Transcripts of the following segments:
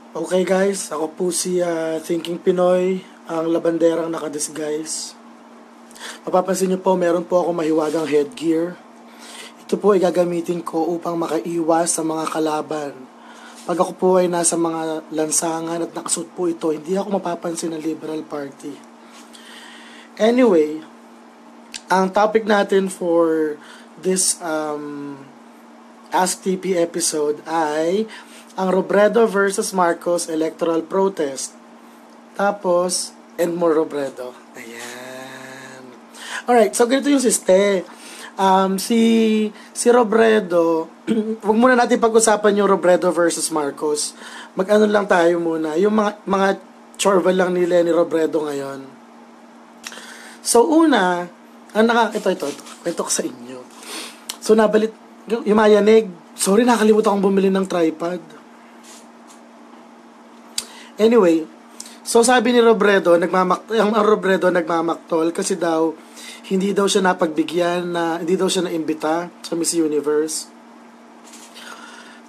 Okay guys, ako po si Thinking Pinoy, ang labanderang nakadisguise. Mapapansin niyo po, meron po ako mahiwagang headgear. Ito po ay gagamitin ko upang makaiwas sa mga kalaban. Pag ako po ay nasa mga lansangan at nakasuot po ito, hindi ako mapapansin ng Liberal Party. Anyway, ang topic natin for this Ask TP episode ay ang Robredo versus Marcos electoral protest. Tapos, and more Robredo. Ayan. Alright, so ganito yung siste. Si Robredo, wag muna natin pag-usapan yung Robredo versus Marcos. Mag-ano lang tayo muna. Yung mga chorba lang ni Leni Robredo ngayon. So, una, ito, kwento ko sa inyo. So, nabalit, yung mayanig, sorry, nakalimutan akong bumili ng tripod. Anyway, so sabi ni Robredo, ang Robredo nagmamaktol kasi daw hindi daw siya napagbigyan, hindi daw siya naimbita sa Miss Universe.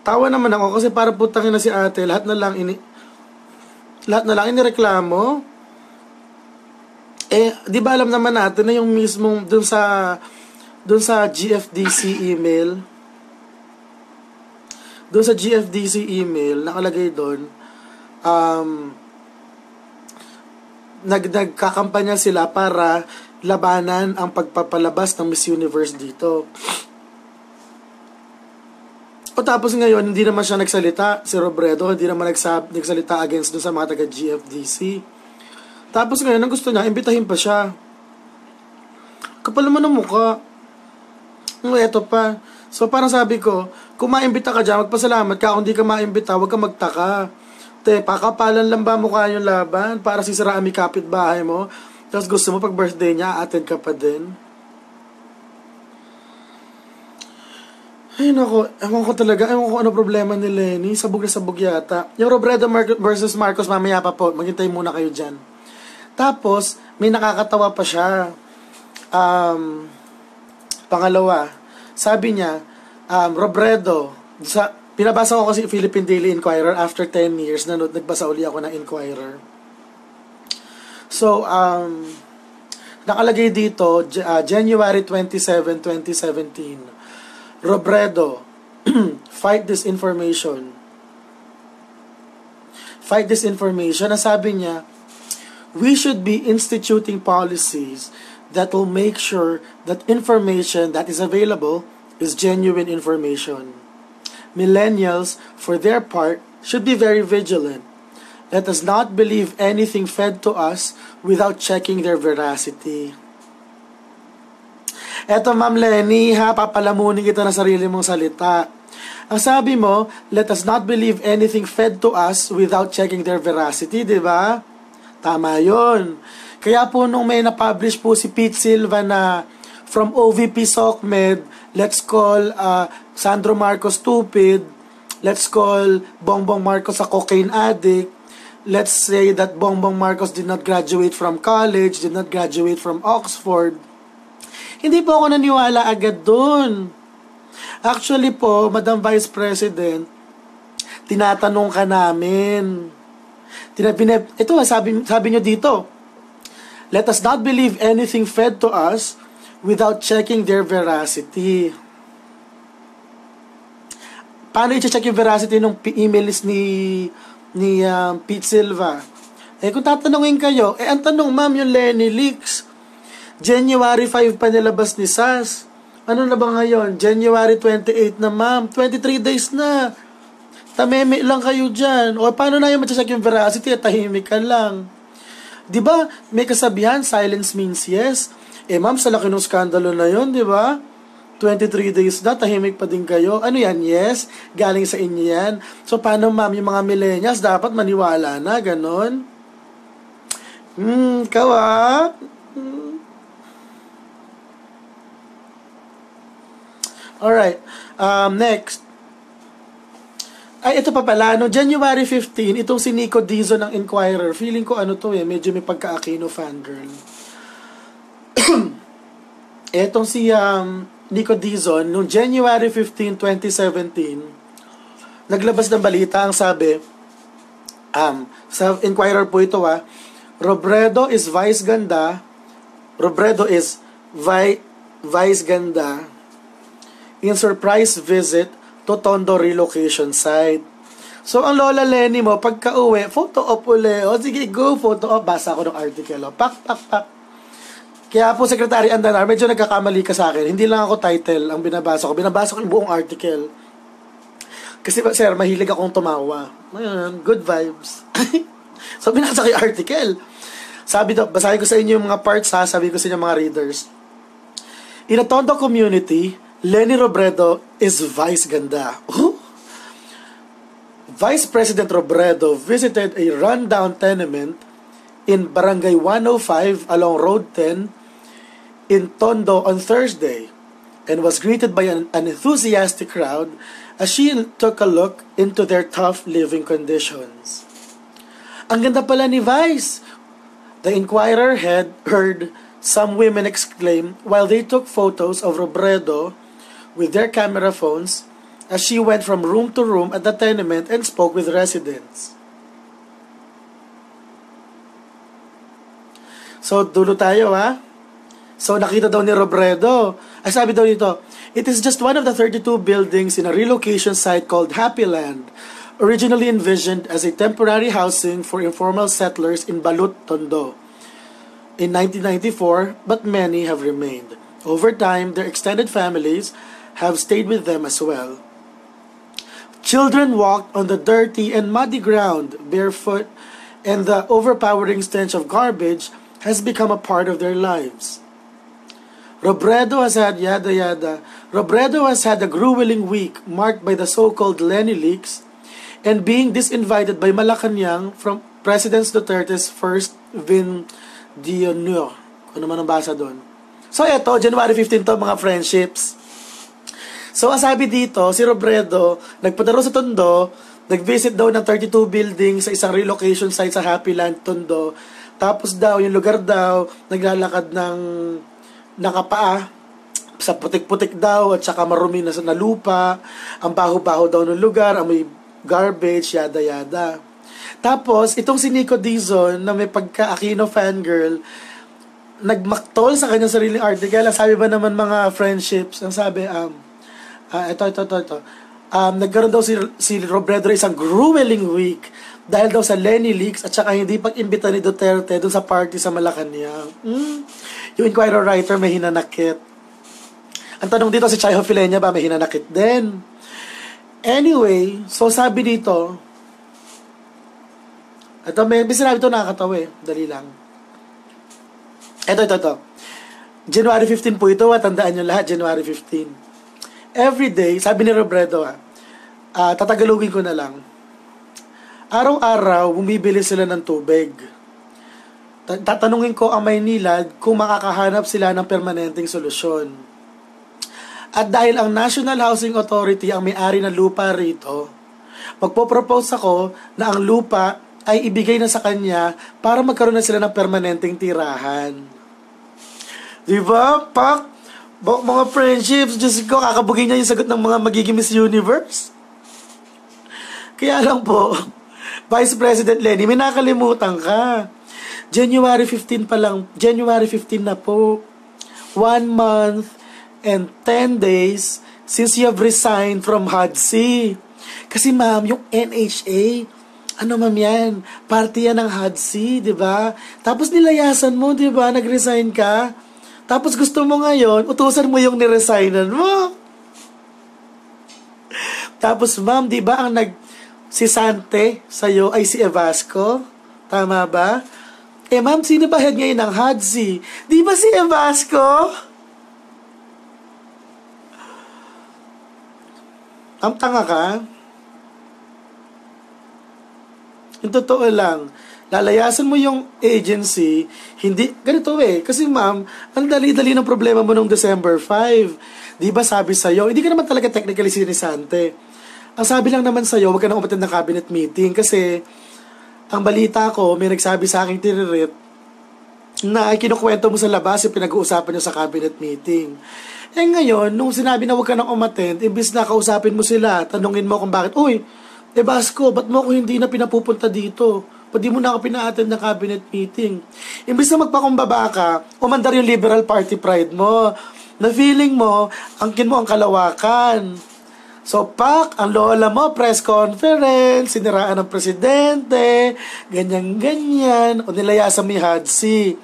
Tawa naman ako kasi para putangin na si ate, lahat na lang inireklamo. Di ba alam naman natin na yung mismong dun sa GFDC email, nakalagay doon, nagkakampanya sila para labanan ang pagpapalabas ng Miss Universe dito. O tapos ngayon, hindi naman siya nagsalita, si Robredo, hindi naman nagsalita against dun sa mga taga-GFDC. Tapos ngayon, ang gusto niya, imbitahin pa siya. Kapal naman ang mukha. Eto pa. So parang sabi ko, kung maimbita ka dyan, magpasalamat ka. Kung di ka maimbita, huwag ka magtaka. Pakapalan lang ba mukha yung laban para sisiraan may kapitbahay mo? Tapos gusto mo pag birthday niya, attend ka pa din? Ay nako, ewan ko ano problema ni Leni. Sabog na sabog yata. Yung Robredo versus Marcos, mamaya pa po. Maghintay muna kayo dyan. Tapos, may nakakatawa pa siya. Pangalawa, sabi niya, Robredo, pinabasa ko kasi Philippine Daily Inquirer after 10 years na nagbasa uli ako ng Inquirer. So, nakalagay dito, January 27, 2017, Robredo, fight disinformation. Ang sabi niya, we should be instituting policies that will make sure that information that is available is genuine information. Millennials, for their part, should be very vigilant. Let us not believe anything fed to us without checking their veracity. Eto Ma'am Leni, papalamunin kita na sarili mong salita. Ang sabi mo, let us not believe anything fed to us without checking their veracity, di ba? Tama yun. Kaya po nung may na-publish po si Pete Silva na from OVP SOCMED, let's call Sandro Marcos stupid, let's call Bongbong Marcos a cocaine addict, let's say that Bongbong Marcos did not graduate from college, did not graduate from Oxford. Hindi po ako naniwala agad dun. Actually po, Madam Vice President, tinatanong ka namin. Ito, sabi nyo dito, let us not believe anything fed to us without checking their veracity. Paano i-check yung veracity ng emails ni Pete Silva? Kung tatanungin kayo, ang tanong ma'am, yung Lenny Leaks, January 5 pa nilabas ni SAS. Ano na ba ngayon? January 28 na ma'am. 23 days na. Tameme lang kayo dyan. O paano na yung ma-check yung veracity at tahimik ka lang? Diba, may kasabihan, silence means yes. Ma'am, sa laki ng skandalo na yun, diba? 23 days na, tahimik pa din kayo. Ano yan? Yes, galing sa inyo yan. So, paano ma'am, yung mga millennials dapat maniwala na, ganon? Kawa? Alright, next. Ito pa pala, no, January 15, itong si Nico Dizon ng Inquirer. Feeling ko medyo may pagka-Aquino fangirl. Etong si Nico Dizon, noong January 15, 2017, naglabas ng balita ang sabi, Sa Inquirer po ito Robredo is vice ganda. Robredo is vice ganda in surprise visit to Tondo relocation site. So, ang Lola Lenny mo, pagka-uwi, photo op uli. O, sige, go, photo op. Basa ko ng article. Pak. Kaya po, Secretary Andanar, medyo nagkakamali ka sa akin. Hindi lang ako title ang binabasa ko. Binabasa ko yung buong article. Kasi, sir, mahilig akong tumawa. Ayun, good vibes. So, binasa ko yung article. Sabi daw, basahin ko sa inyo yung mga parts sabi ko sa inyo mga readers. In a Tondo community, Lenny Robredo is vice ganda. Vice President Robredo visited a rundown tenement in Barangay 105 along Road 10 in Tondo on Thursday and was greeted by an enthusiastic crowd as she took a look into their tough living conditions. Ang ganda pala ni Vice! The Inquirer had heard some women exclaim while they took photos of Robredo with their camera phones as she went from room to room at the tenement and spoke with residents. So, dulo tayo So, nakita daw ni Robredo. Ay, sabi daw dito, it is just one of the 32 buildings in a relocation site called Happy Land, originally envisioned as a temporary housing for informal settlers in Balut, Tondo in 1994, but many have remained. Over time, their extended families have stayed with them as well. Children walked on the dirty and muddy ground barefoot, and the overpowering stench of garbage has become a part of their lives. Robredo has had Robredo has had a grueling week marked by the so-called Lenny leaks and being disinvited by Malacanang from President Duterte's first Vindionyo. Ano man ang basa doon. So eto, January 15 to mga friendships. So, ang sabi dito, si Robredo, nagpunta raw sa Tondo, nag-visit daw ng 32 buildings sa isang relocation site sa Happy Land, Tondo. Tapos daw, yung lugar daw, naglalakad ng nakapaa, sa putik-putik daw, at saka marumi na lupa, ang baho-baho daw ng lugar, ang may garbage, yada-yada. Tapos, itong si Nico Dizon, na may pagka-Aquino fangirl, nagmaktol sa kanyang sariling article. Ang sabi ba naman mga friendships, ang sabi, ito. Nagkaroon daw si Robredo isang grueling week dahil daw sa Lenny leaks at saka hindi pag-imbita ni Duterte dun sa party sa Malacanang. Yung Inquirer writer may hinanakit. Ang tanong dito, si Chaiho Filenya ba may hinanakit din? Anyway, so sabi dito, ito may sinabi ito nakakatawa dali lang. Ito. January 15 po ito, tandaan nyo lahat, January 15. Every day, sabi ni Robredo tatagalogin ko na lang. Araw-araw, bumibili sila ng tubig. Tatanungin ko ang Maynila kung makakahanap sila ng permanenteng solusyon. At dahil ang National Housing Authority ang may-ari ng lupa rito, magpo-propose ako na ang lupa ay ibigay na sa kanya para magkaroon na sila ng permanenteng tirahan. Diba, Pak? Mga friendships, Diyos ko, kakabugin niya yung sagot ng mga magiging Miss Universe. Kaya lang po, Vice President Lenny, may nakalimutan ka. January 15 na po. 1 month and 10 days since you have resigned from HUD-C. Kasi ma'am, yung NHA, ano ma'am yan? Party yan ng HUD-C, di ba? Tapos nilayasan mo, di ba? Nag-resign ka. Tapos gusto mo ngayon, utusan mo yung niresignan mo. Tapos ma'am, di ba ang si Sante sa'yo ay si Evasco? Tama ba? Ma'am, sino ba head ngayon ng HUD-C? Di ba si Evasco? Ang tanga ka? Yung totoo lang, lalayasan mo yung agency, hindi, ganito kasi ma'am, ang dali-dali ng problema mo nung December 5. Di ba sabi sa'yo, hindi ka naman talaga technically sinisante. Ang sabi lang naman sa'yo, huwag ka nang umattend ng cabinet meeting kasi ang balita ko, may nagsabi sa aking tiririt na ay kinukwento mo sa labas yung pinag-uusapan nyo sa cabinet meeting. Ngayon, nung sinabi na huwag ka nang umattend, imbis na kausapin mo sila, tanungin mo kung bakit, Basko, ba't mo ako hindi na pinapupunta dito? Ba't di mo na ako pina-attend ng cabinet meeting? Imbis na magpakumbaba ka, umandar yung Liberal Party pride mo. Na feeling mo, angkin mo ang kalawakan. So, ang lola mo, press conference, siniraan ng presidente, ganyan-ganyan, o nilayasan mo yung Hadsi.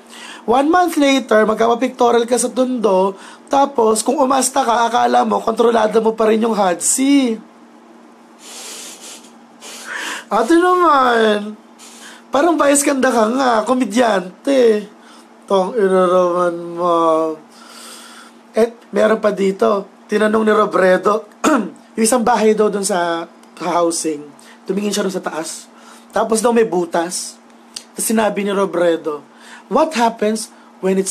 1 month later, magkapapictorial ka sa Tondo, tapos, kung umasta ka, akala mo, kontrolado mo pa rin yung Hadsi. Ate naman, parang bias ganda ka nga, komedyante. Tong inaraman mo. Meron pa dito, tinanong ni Robredo, yung isang bahay daw dun sa housing, tumingin siya dun sa taas. Tapos daw may butas. Tapos sinabi ni Robredo, what happens when it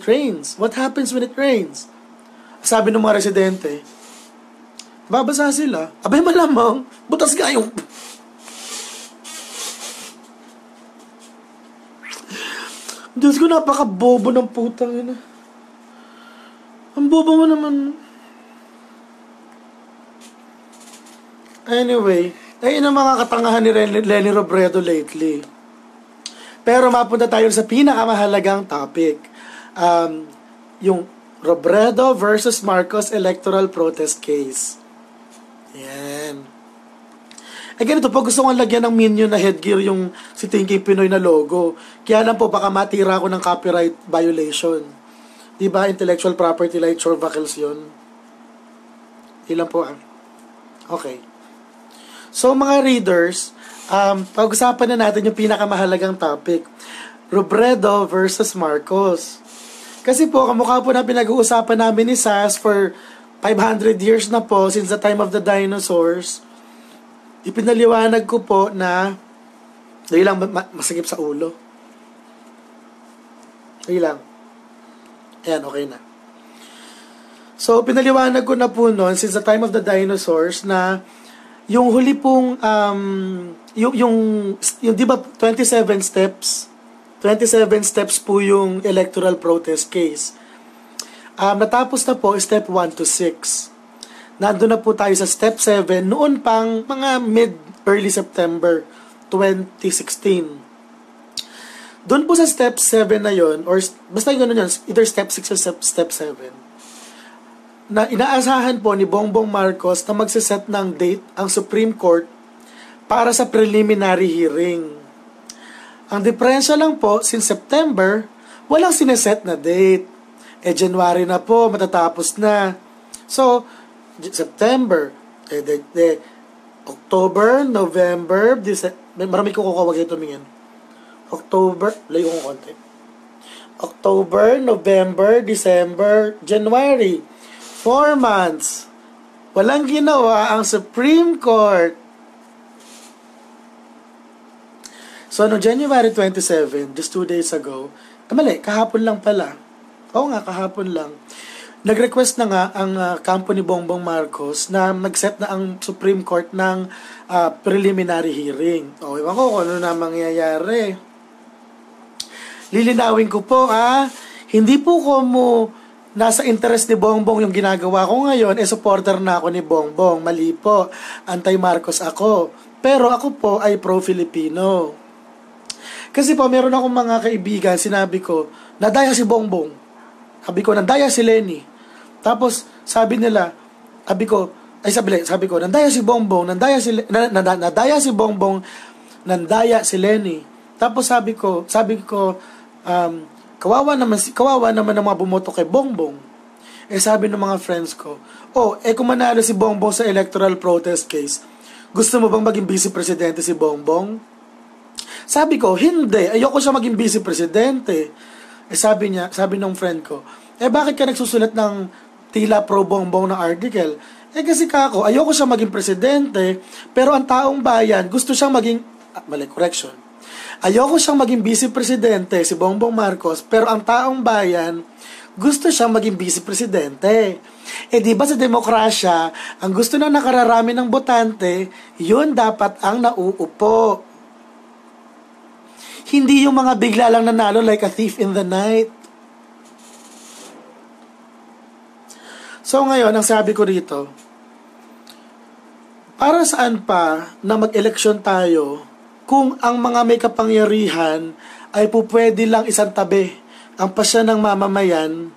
rains? What happens when it rains? Sabi ng mga residente, babasa sila. Abay malamang, butas nga yung... Diyos ko, napaka-bobo ng putang ina. Ang bobo mo naman. Anyway, ayun ang mga katangahan ni Leni Robredo lately. Pero mapunta tayo sa pinakamahalagang topic. Yung Robredo versus Marcos electoral protest case. Yan. Ganito po, gusto kong lagyan ng minion na headgear yung si Thinking Pinoy na logo. Kaya lang po, baka matira ko ng copyright violation. Diba, intellectual property right short vehicles yun? Ilan po Okay. So, mga readers, pag-usapan na natin yung pinakamahalagang topic. Robredo versus Marcos. Kasi po, kamukha po na pinag-uusapan namin ni Sas for 500 years na po, since the time of the dinosaurs. Ipinaliwanag ko po na dahil lang masakip sa ulo. Dahil lang. Ayan, okay na. So, pinaliwanag ko na po noon, since the time of the dinosaurs, na yung huli pong, yung di ba 27 steps? 27 steps po yung electoral protest case. Natapos na po step 1 to 6. Nandun na po tayo sa step 7 noon pang mga mid-early September 2016. Doon po sa step 7 na yon, or basta yung gano'n yun, either step 6 or step 7, na inaasahan po ni Bongbong Marcos na magsiset ng date ang Supreme Court para sa preliminary hearing. Ang diferensya lang po, since September, walang sineset na date. January na po, matatapos na. So, September, October, November, December, marami ko kukawag ito tumingin. October, layo ko konti. October, November, December, January. 4 months. Walang ginawa ang Supreme Court. So, no January 27, just 2 days ago, kahapon lang pala. Oo nga, kahapon lang. Nag-request na nga ang kampo ni Bongbong Marcos na nag-set na ang Supreme Court ng preliminary hearing. Ewan ko kung ano na mangyayari. Lilinawin ko po, hindi po ko nasa interest ni Bongbong yung ginagawa ko ngayon, supporter na ako ni Bongbong. Mali po, anti-Marcos ako. Pero ako po ay pro-Filipino. Kasi po, meron akong mga kaibigan, sinabi ko, nadaya si Bongbong. Sabi ko, nadaya si Leni. Tapos, sabi ko, nandaya si Bongbong, nadaya si Bongbong, nandaya si Leni. Tapos sabi ko, kawawa naman ng mga bumoto kay Bongbong. Sabi ng mga friends ko, kung manalo si Bongbong sa electoral protest case, gusto mo bang maging vice-presidente si Bongbong? Sabi ko, hindi. Ayoko siya maging vice-presidente. Sabi ng friend ko, bakit ka nagsusulat ng tila pro-Bongbong na article? Kasi kako, ayoko siya maging presidente, pero ang taong bayan, gusto siyang maging, correction. Ayoko siyang maging vice-presidente, si Bongbong Marcos, pero ang taong bayan, gusto siyang maging vice-presidente. Di ba sa demokrasya, ang gusto ng nakararami ng botante, yun dapat ang nauupo. Hindi yung mga bigla lang nanalo like a thief in the night. So ngayon, ang sabi ko rito, Para saan pa na mag-eleksyon tayo kung ang mga may kapangyarihan ay pupwede lang isang tabi ang pasya ng mamamayan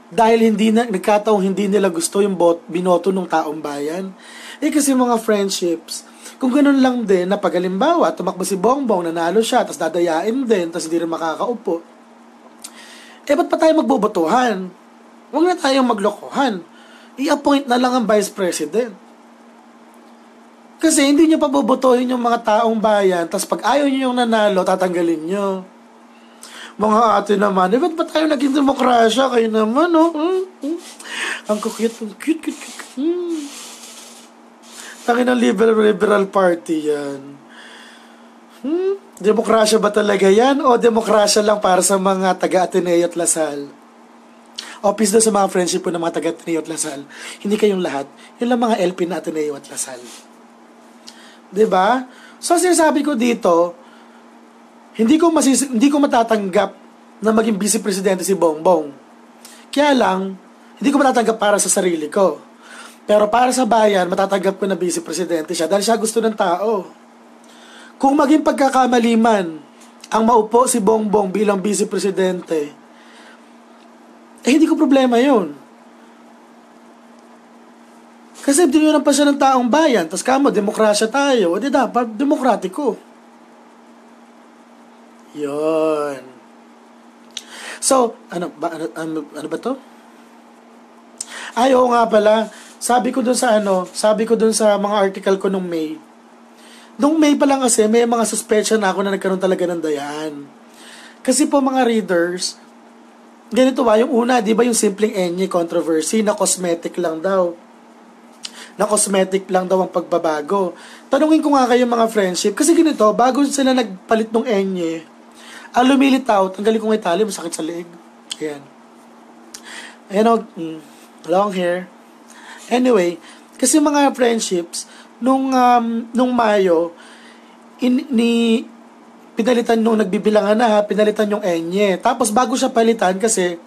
dahil nagkataong hindi nila gusto yung binoto ng taong bayan? Kasi mga friendships, kung ganun lang din na pag-alimbawa, tumakbo si Bongbong, nanalo siya, tapos dadayain din, tapos hindi rin makakaupo, ba't pa tayo magbobotohan? Huwag na tayong maglokohan. I-appoint na lang ang Vice President. Kasi hindi nyo pa bobotohin yung mga taong bayan, tapos pag ayaw nyo yung nanalo, tatanggalin nyo. Mga ate naman, ba't ba tayo naging demokrasya? Kayo naman, oh. Ang cute. Tangin ng liberal party yan. Demokrasya ba talaga yan? O demokrasya lang para sa mga taga-Ateneo at Lasal? Office na sa mga friendship po ng mga taga-Ateneo at Lasal. Hindi kayong lahat. Yun lang mga LP na Ateneo at Lasal. Diba? So, sinasabi ko dito, hindi ko matatanggap na maging vice presidente si Bongbong. Kaya lang, hindi ko matatanggap para sa sarili ko. Pero para sa bayan, matatanggap ko na vice presidente siya dahil siya gusto ng tao. Kung maging pagkakamali man ang maupo si Bongbong bilang vice presidente, hindi ko problema yun. Kasi dinyonan pa siya ng taong bayan, tas kamo, demokrasya tayo, di dapat demokratiko. Yun. So, ano ba to? Oo nga pala, sabi ko dun sa mga article ko nung May. Nung May pa lang kasi, may mga suspicion na ako na nagkaroon talaga ng dayaan. Kasi po mga readers, ganito ba, yung una, di ba yung simpleng enye controversy na cosmetic lang daw. Na cosmetic lang daw ang pagbabago. Tanungin ko nga kayo mga friendship, kasi ganito, bago sila nagpalit ng enye, lumilitaw, tanggalin ko nga itali, masakit sa leeg. Ayan. Ayan, long hair. Anyway, kasi mga friendships, nung Mayo, pinalitan nung nagbibilangan na pinalitan yung enye. Tapos bago siya palitan kasi,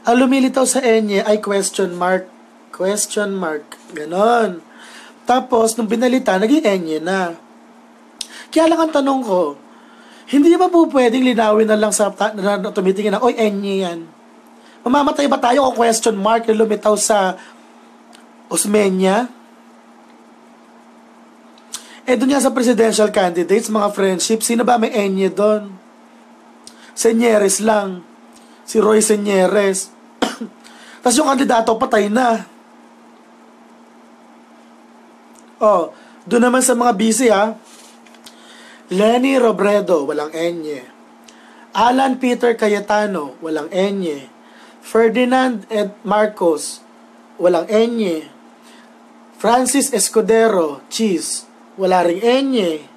lumilitaw sa enye ay question mark. Ganon. Tapos, nung binalita, naging enye na. Kaya lang ang tanong ko, hindi ba po pwedeng linawin na lang sa na tumitingin na, oy, enye yan. Mamamatay ba tayo kung question mark na lumitaw sa Osmeña? Doon nga sa presidential candidates, mga friendship, sino ba may enye doon? Señeres lang. Si Roy Señeres. Tapos yung kandidato, patay na. Doon naman sa mga busy Lenny Robredo, walang enye. Alan Peter Cayetano, walang enye. Ferdinand Marcos, walang enye. Francis Escudero, Cheese, wala ring enye.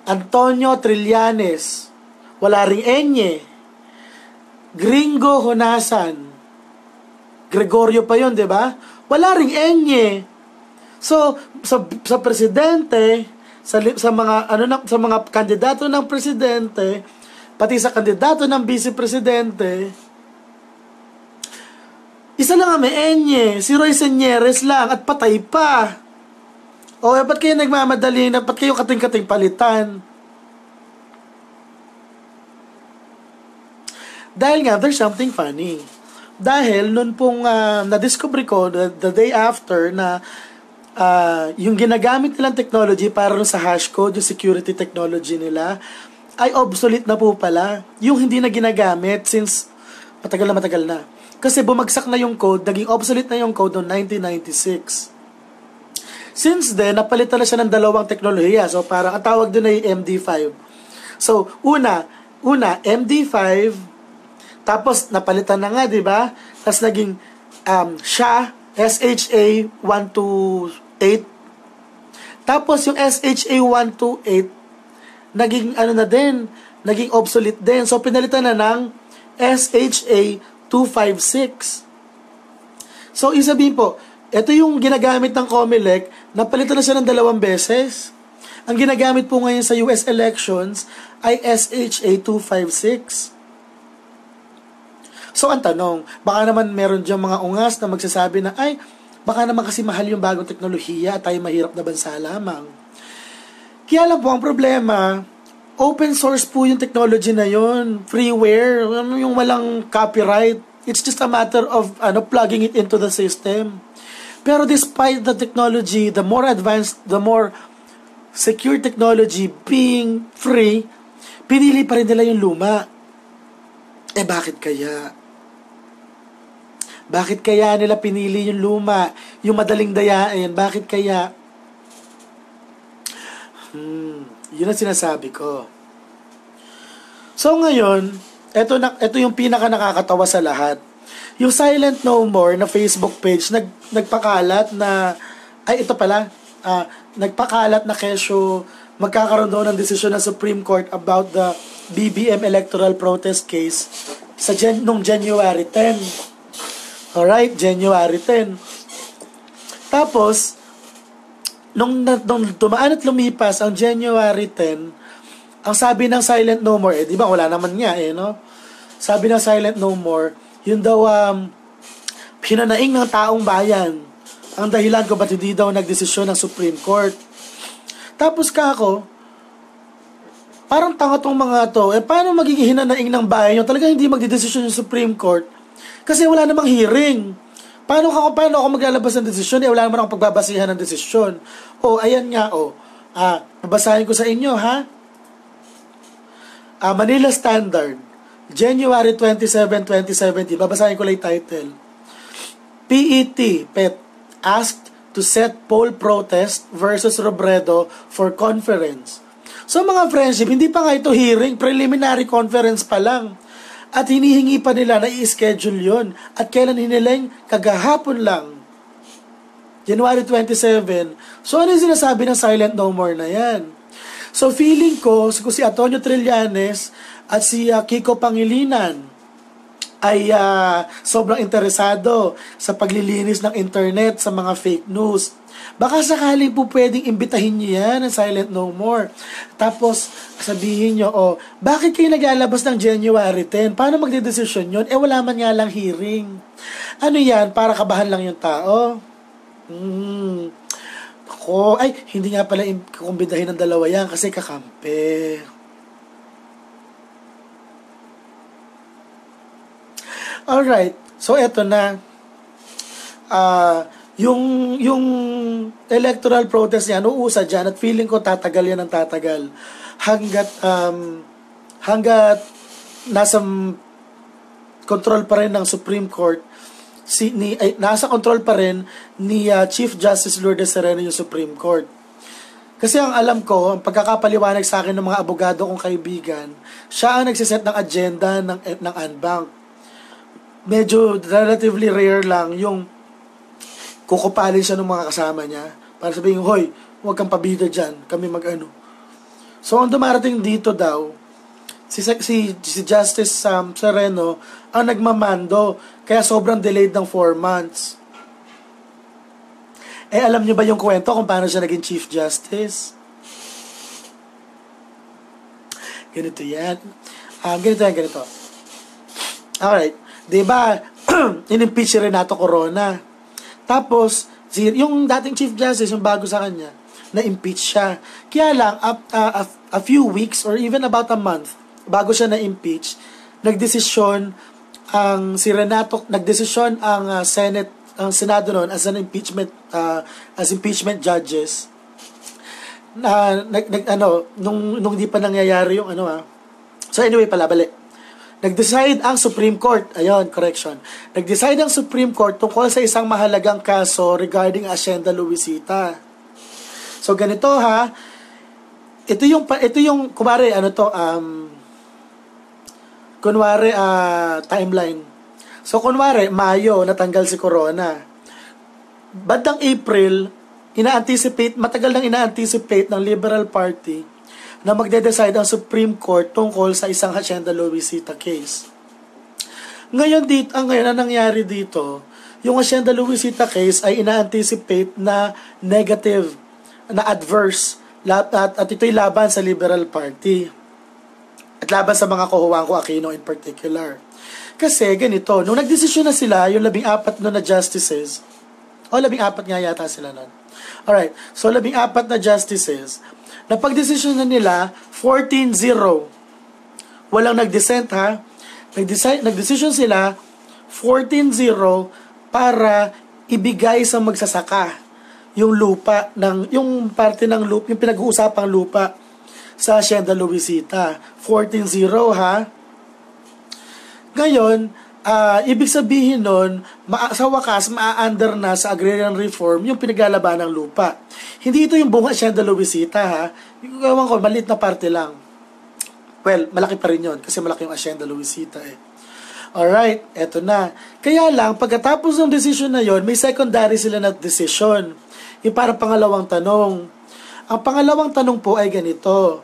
Antonio Trillanes, wala ring enye. Gringo Honasan, Gregorio pa yun, diba? Wala ring enye. So, sa presidente, sa mga kandidato ng presidente, pati sa kandidato ng vice presidente, isa lang ang may enye, si Roy Señeres lang, at patay pa. Ba't kayo nagmamadali na, ba't kayo kating-kating palitan? Dahil nga, there's something funny. Dahil, nun pong na-discover ko, the day after, na yung ginagamit nilang technology para sa hashcode, yung security technology nila, ay obsolete na po pala. Yung hindi na ginagamit since matagal na. Kasi bumagsak na yung code, naging obsolete na yung code noong 1996. Since then, napalitan na siya ng dalawang teknolohiya. So, parang ang tawag doon ay MD5. So, una, MD5, tapos napalitan na nga, di ba? Tapos naging SHA-128. Tapos yung SHA-128, naging naging obsolete din. So, pinalitan na ng SHA-256. So, isabihin po, ito yung ginagamit ng COMELEC, napalitan na siya ng 2 beses. Ang ginagamit po ngayon sa US elections ay SHA-256. So, ang tanong, baka naman meron diyang mga ungas na magsasabi na, ay, Baka naman kasi mahal yung bagong teknolohiya at tayo mahirap na bansa lamang. Kaya lang po, ang problema, open source po yung technology na yun. Freeware, yung walang copyright. It's just a matter of plugging it into the system. Pero despite the technology, the more advanced, the more secure technology being free, pinili pa rin nila yung luma. Bakit kaya? Bakit kaya nila pinili yung luma? Yung madaling dayain, bakit kaya? Yun ang sinasabi ko. So ngayon, ito yung pinaka nakakatawa sa lahat. Yung Silent No More na Facebook page nagpakalat na nagpakalat na kesyo magkakaroon daw ng desisyon ng Supreme Court about the BBM electoral protest case nung January 10. Alright, January 10. Tapos, nung tumaan at lumipas ang January 10, ang sabi ng Silent No More, di ba wala naman nga no? Sabi ng Silent No More, yun daw hinanaing ng taong bayan ang dahilan ko ba't hindi daw nagdesisyon ng Supreme Court. Tapos parang tanga tong mga to. Paano magiging hinanaing ng bayan yung talagang hindi magdedesisyon yung Supreme Court? Kasi wala namang hearing. Paano ako maglalabas ng desisyon? Wala naman akong pagbabasihan ng desisyon. Ayan nga, babasahin ko sa inyo, ha? Manila Standard, January 27, 2017. Babasahin ko lang yung title. PET asked to set poll protest versus Robredo for conference. So mga friendship, hindi pa nga ito hearing, preliminary conference pa lang. At hinihingi pa nila na i-schedule yun. At kailan hiniling? Kagahapon lang. January 27. So ano yung sinasabi ng Silent No More na yan? So feeling ko, si Antonio Trillanes at si Kiko Pangilinan ay sobrang interesado sa paglilinis ng internet sa mga fake news. Baka sakaling po pwedeng imbitahin niyo yan ng Silent No More. Tapos sabihin niyo, bakit kayo naglalabas ng January 10? Paano magdedesisyon yun? Wala man nga lang hearing. Ano yan? Para kabahan lang yung tao? Hindi nga pala kukumbidahin ng dalawa yan kasi kakampi. Alright, so eto na. Yung electoral protest niya, uusa dyan at feeling ko tatagal yan ng tatagal. Hanggat nasa control pa rin ng Supreme Court, nasa control pa rin ni Chief Justice Lourdes Sereno yung Supreme Court. Kasi ang alam ko, ang pagkakapaliwanag sa akin ng mga abogado kong kaibigan, siya ang nagsiset ng agenda ng Anbank. Medyo relatively rare lang yung kukupalin siya ng mga kasama niya para sabihin, hoy, huwag kang pabida dyan, kami So, ang dumarating dito daw, si Justice Sereno ang nagmamando, kaya sobrang delayed ng 4 months. Alam niyo ba yung kwento kung paano siya naging Chief Justice? Ganito yan. Ganito. Alright. Diba, in-impeach si Renato Corona. Tapos, yung dating Chief Justice, yung bago sa kanya, na-impeach siya. Kaya lang, a few weeks or even about a month, bago siya na-impeach, nagdesisyon ang Senate, ang Senado noon as impeachment judges. Nung di pa nangyayari yung So anyway pala, balik. Nag-decide ang Supreme Court, Nag-decide ang Supreme Court tungkol sa isang mahalagang kaso regarding Hacienda Luisita. So ganito ha, ito yung timeline. So kunwari, Mayo natanggal si Corona. Bandang April, matagal nang ina-anticipate ng Liberal Party na magde-decide ang Supreme Court tungkol sa isang Hacienda Luisita case. Ngayon ang nangyari dito, yung Hacienda Luisita case ay ina-anticipate na negative, na adverse, at ito'y laban sa Liberal Party. At laban sa mga Cojuangco Aquino in particular. Kasi ganito, nung nagdesisyon na sila, yung 14 na justices, O 14 nga yata sila nun. Alright, so 14 na justices. Napag-desisyon na nila 14-0. Walang nag-dissent ha. Nag-decision sila 14-0 para ibigay sa magsasaka yung lupa yung parte ng lupa, yung pinag-uusapang lupa sa Hacienda Luisita. 14-0 ha. Ngayon, ibig sabihin nun, sa wakas, maa-under na sa agrarian reform yung pinaglalaban ng lupa. Hindi ito yung buong Hacienda Luisita ha. Yung gawin ko, maliit na parte lang. Well, malaki pa rin yun kasi malaki yung Hacienda Luisita eh. Alright, eto na. Kaya lang, pagkatapos ng decision na yon, may secondary sila na decision. Yung parang pangalawang tanong. Ang pangalawang tanong po ay ganito.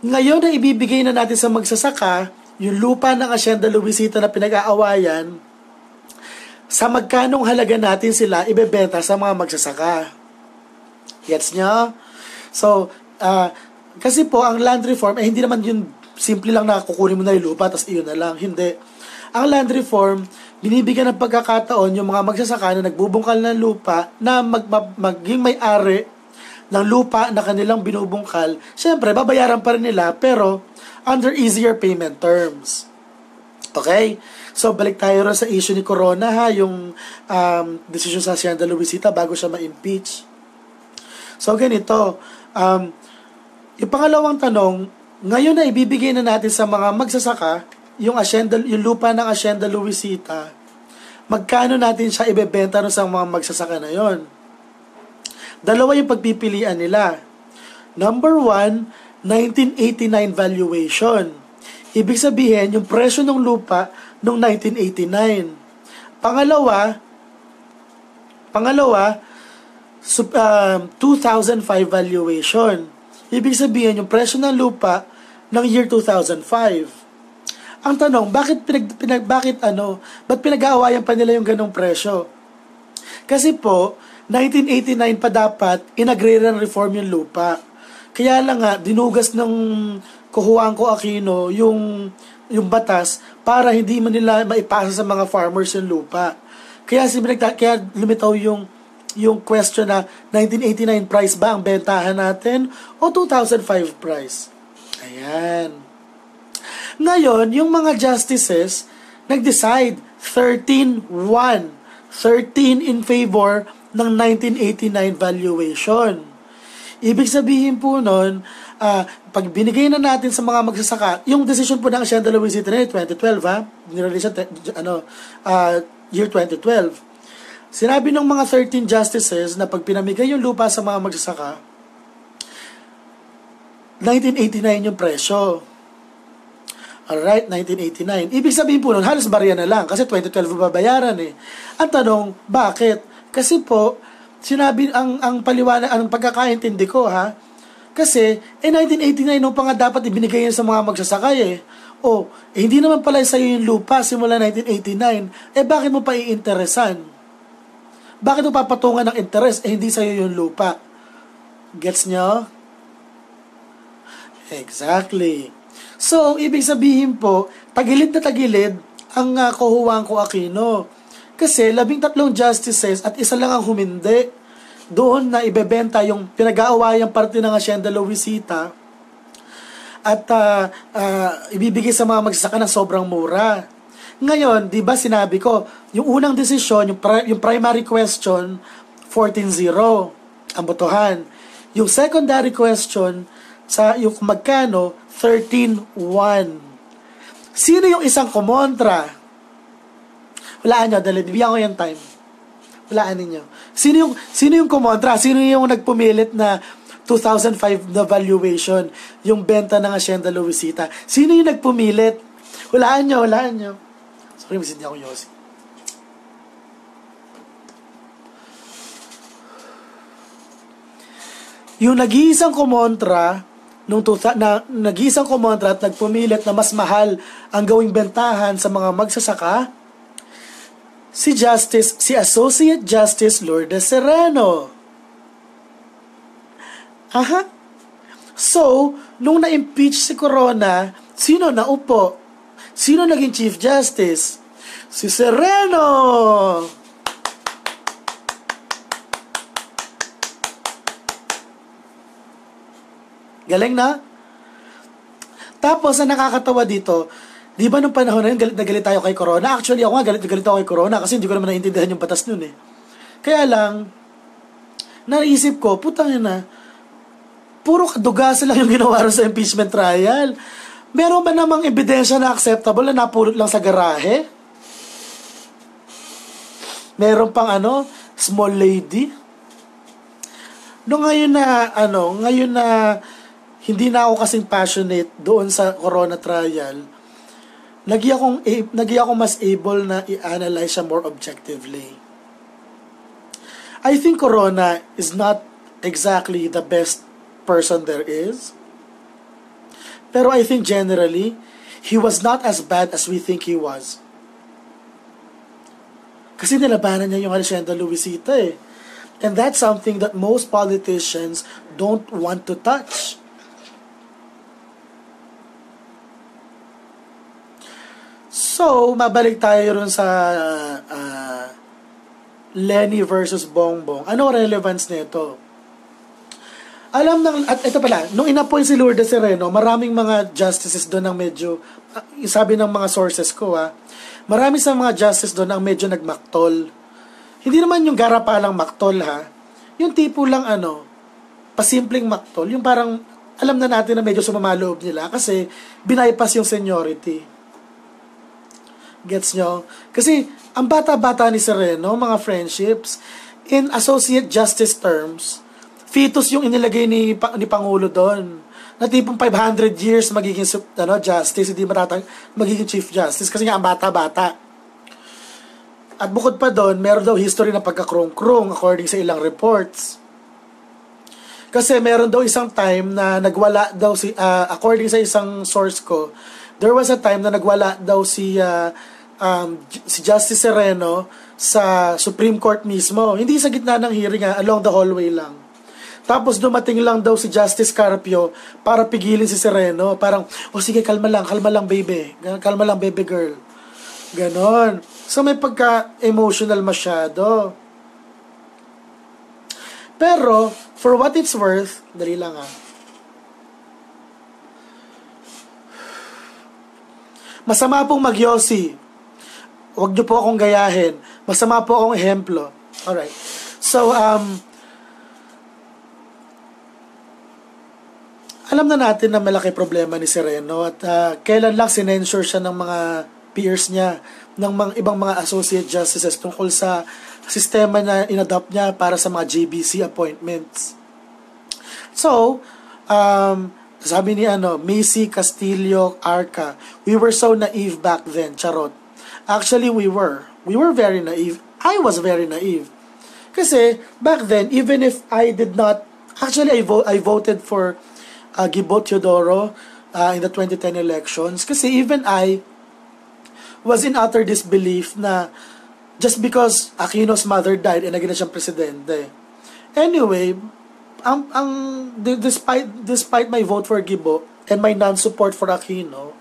Ngayon na ibibigay na natin sa magsasaka, yung lupa ng Hacienda Luisita na pinag-aawayan, sa magkanong halaga natin sila ibebenta sa mga magsasaka. Gets nyo? So, kasi po, ang land reform, hindi naman yun simple lang na kukunin mo na yung lupa, tapos iyon na lang. Hindi. Ang land reform, binibigyan ng pagkakataon yung mga magsasaka na nagbubungkal ng lupa na maging may-ari ng lupa na kanilang binubungkal. Siyempre, babayaran pa rin nila, pero under easier payment terms. Okay? So, balik tayo rin sa issue ni Corona ha, yung decision sa Hacienda Luisita bago siya ma-impeach. So, ganito. Yung pangalawang tanong, ngayon na ibibigay na natin sa mga magsasaka yung lupa ng Hacienda Luisita, magkano natin siya ibebenta sa mga magsasaka na yon? Dalawa yung pagpipilian nila. Number 1, 1989 valuation. Ibig sabihin, yung presyo ng lupa noong 1989. Pangalawa, 2005 valuation. Ibig sabihin, yung presyo ng lupa ng year 2005. Ang tanong, bakit ba't pinag-aawayan pa nila yung ganong presyo? Kasi po, 1989 pa dapat in-agrarian reform yung lupa. Kaya lang nga, dinugas ng Juan Co Aquino yung batas para hindi man nila maipasa sa mga farmers yung lupa. Kaya lumitaw yung question na 1989 price ba ang bentahan natin o 2005 price. Ayan. Ngayon, yung mga justices nag-decide 13-1. 13 in favor ng 1989 valuation. Ibig sabihin po nun, pag binigay na natin sa mga magsasaka, yung decision po ng Hacienda Luisita na 2012 ha, nirelease year 2012. Sinabi ng mga 13 justices na pag pinamigay yung lupa sa mga magsasaka, 1989 yung presyo. Alright, 1989. Ibig sabihin po nun, halos barya na lang kasi 2012 babayaran eh. Ang tanong, bakit? Kasi po, sinabi, ang paliwanag, ang pagkakaintindi ko ha, kasi, 1989 nung pa nga dapat ibinigay yan sa mga magsasakay eh. Hindi naman pala sa'yo yung lupa simula 1989. Bakit mo pa iinteresan? Bakit mo papatungan ng interest hindi sa'yo yung lupa? Gets nyo? Exactly. So, ibig sabihin po, tagilid na tagilid ang Juan Co Aquino. Kasi 13 justices at isa lang ang humindi doon na ibebenta yung pinag-aawayang parte ng Hacienda Luisita at ibibigay sa mga magsasaka ng sobrang mura. Ngayon, di ba sinabi ko, yung unang desisyon, yung primary question, 14-0 ang botohan. Yung secondary question, sa yung magkano, 13-1. Sino yung isang kumontra? Walaan nyo, dali, bibigyan ko yung time. Walaan ninyo. Sino yung kumontra? Sino yung nagpumilit na 2005 na valuation, yung benta ng Hacienda Luisita? Sino yung nagpumilit? Walaan nyo. Sorry, misin niya ako Yossi. Yung nag-iisang kumontra, nag-iisang kumontra at nagpumilit na mas mahal ang gawing bentahan sa mga magsasaka, si Associate Justice Lourdes Serrano. Aha. So, nung na-impeach si Corona, sino naupo? Sino naging Chief Justice? Si Serrano! Galing na? Tapos, ang nakakatawa dito, di ba nung panahon na yun, galit na galit tayo kay Corona? Actually, ako nga, galit na galit ako kay Corona kasi hindi ko naman naiintindihan yung batas nun eh. Kaya lang, naisip ko, putang ina, puro kadugasan lang yung ginawa rin sa impeachment trial. Meron ba namang ebidensya na acceptable na napulot lang sa garahe? Meron pang small lady? No, ngayon na hindi na ako kasing passionate doon sa Corona trial, nagi ako mas able na i-analyze siya more objectively. I think Corona is not exactly the best person there is. Pero I think generally, he was not as bad as we think he was. Kasi nilabanan niya yung Hacienda Luisita eh. And that's something that most politicians don't want to touch. So, mabalik tayo rin sa Lenny versus Bongbong. Ano relevance nito? At ito pala, nung inappoint si Lourdes Sereno, maraming mga justices doon ang medyo, sabi ng mga sources ko marami sa mga justices doon ang medyo nagmaktol. Hindi naman yung garapalang maktol yung tipo lang pasimpleng maktol, yung parang alam na natin na medyo sumama loob nila kasi binaypas yung seniority. Gets nyo? Kasi ang bata-bata ni Sereno, mga friendships, in associate justice terms, fetus yung inilagay ni Pangulo doon. Na tipong 500 years magiging justice, hindi magiging chief justice kasi nga ang bata-bata. At bukod pa doon, meron daw history na pagkakrong-krong according sa ilang reports. Kasi meron daw isang time na nagwala daw according sa isang source ko, there was a time na nagwala daw si Justice Sereno sa Supreme Court mismo. Hindi sa gitna ng hearing along the hallway lang. Tapos dumating lang daw si Justice Carpio para pigilin si Sereno. Parang, sige, kalma lang baby. Kalma lang baby girl. Ganon. So may pagka-emotional masyado. Pero, for what it's worth, dali lang masama pong magyosi. Huwag niyo po akong gayahin. Masama po akong ehemplo. Alright. So, alam na natin na malaki problema ni Sereno at kailan lang sinensure siya ng mga peers niya, ng mga ibang mga associate justices tungkol sa sistema na inadopt niya para sa mga JBC appointments. So, sabi ni Macy Castillo Arca, we were so naive back then, charot. Actually, we were very naive. I was very naive. Kasi, back then, even if I did not, actually, I voted for Gibo Teodoro in the 2010 elections. Kasi even I was in utter disbelief na just because Aquino's mother died and naging na siyang presidente. Anyway, despite my vote for Gibo and my non-support for Aquino,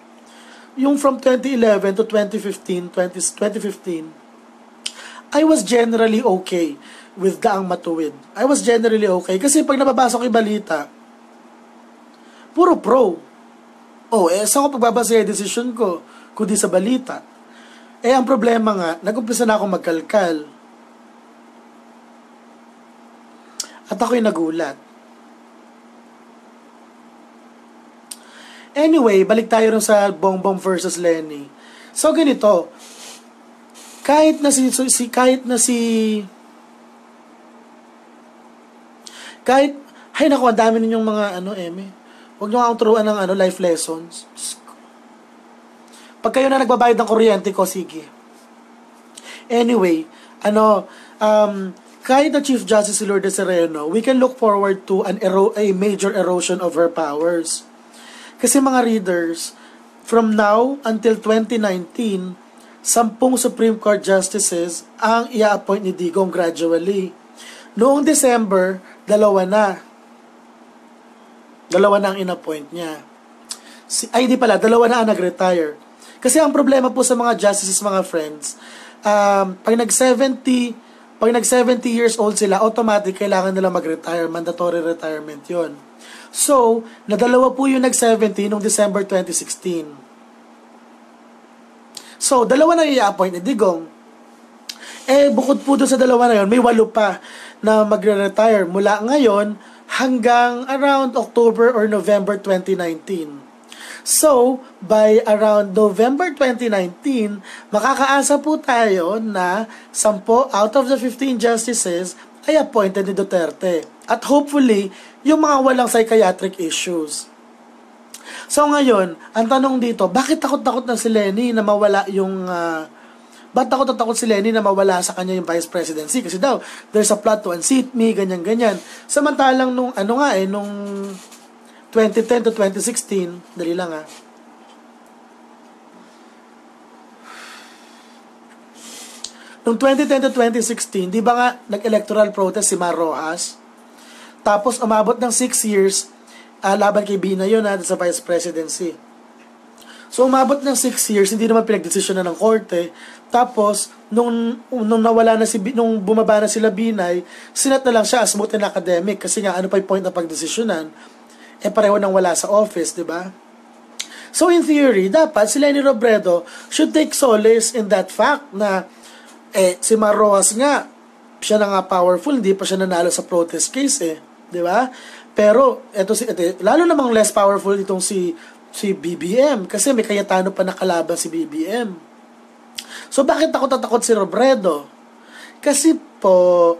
yung from 2011 to 2015, I was generally okay with Daang Matuwid. I was generally okay. Kasi pag nababasa ko yung balita, puro pro. Saan ko pagbabasa yung decision ko? Kundi sa balita. Ang problema nga, nag-umpisa na akong magkalkal. At ako'y nagulat. Anyway, balik tayo rin sa Bongbong versus Lenny. So, ganito. Kahit ay naku, ang dami ninyong mga huwag nyo akong turuan ng life lessons. Pag kayo na nagbabayad ng kuryente ko, sige. Anyway, kahit na Chief Justice Lourdes Sereno, we can look forward to a major erosion of her powers. Kasi mga readers, from now until 2019, 10 Supreme Court Justices ang i-appoint ni Digong gradually. Noong December, 2 na. 2 na ang in-appoint niya. 2 na ang nag-retire. Kasi ang problema po sa mga justices, mga friends, pag nag-70 years old sila, automatic kailangan nila mag-retire. Mandatory retirement yon. So, nadalawa po yung nag-70 noong December 2016. So, dalawa na i-appoint ni Digong. Bukod po doon sa dalawa na yun, may 8 pa na magre-retire mula ngayon hanggang around October or November 2019. So, by around November 2019, makakaasa po tayo na 10 out of the 15 justices ay appointed ni Duterte. At hopefully, yung mga walang psychiatric issues. So ngayon, ang tanong dito, bakit takot-takot na si Lenny na mawala yung... Ba't takot si Lenny na mawala sa kanya yung vice presidency? Kasi daw, there's a plot to unseat me, ganyan-ganyan. Samantalang nung, nung 2010 to 2016, dali lang Nung 2010 to 2016, di ba nga nag-electoral protest si Mar Rojas? Tapos umabot ng 6 years, laban kay Bina yun sa vice presidency. So umabot ng 6 years, hindi naman pinagdesisyonan ng korte. Tapos, nung nawala na nung bumaba na sila Binay, sinat na lang siya as moot and academic. Kasi nga, ano pa yung point na pagdesisyonan? Pareho nang wala sa office, di ba? So in theory, dapat si Leni Robredo should take solace in that fact na si Mar Rojas nga, siya na nga powerful, hindi pa siya nanalo sa protest case di ba? Pero, lalo namang less powerful itong si BBM kasi may Cayetano pa nakalaban si BBM. So, bakit takot si Robredo? Kasi po,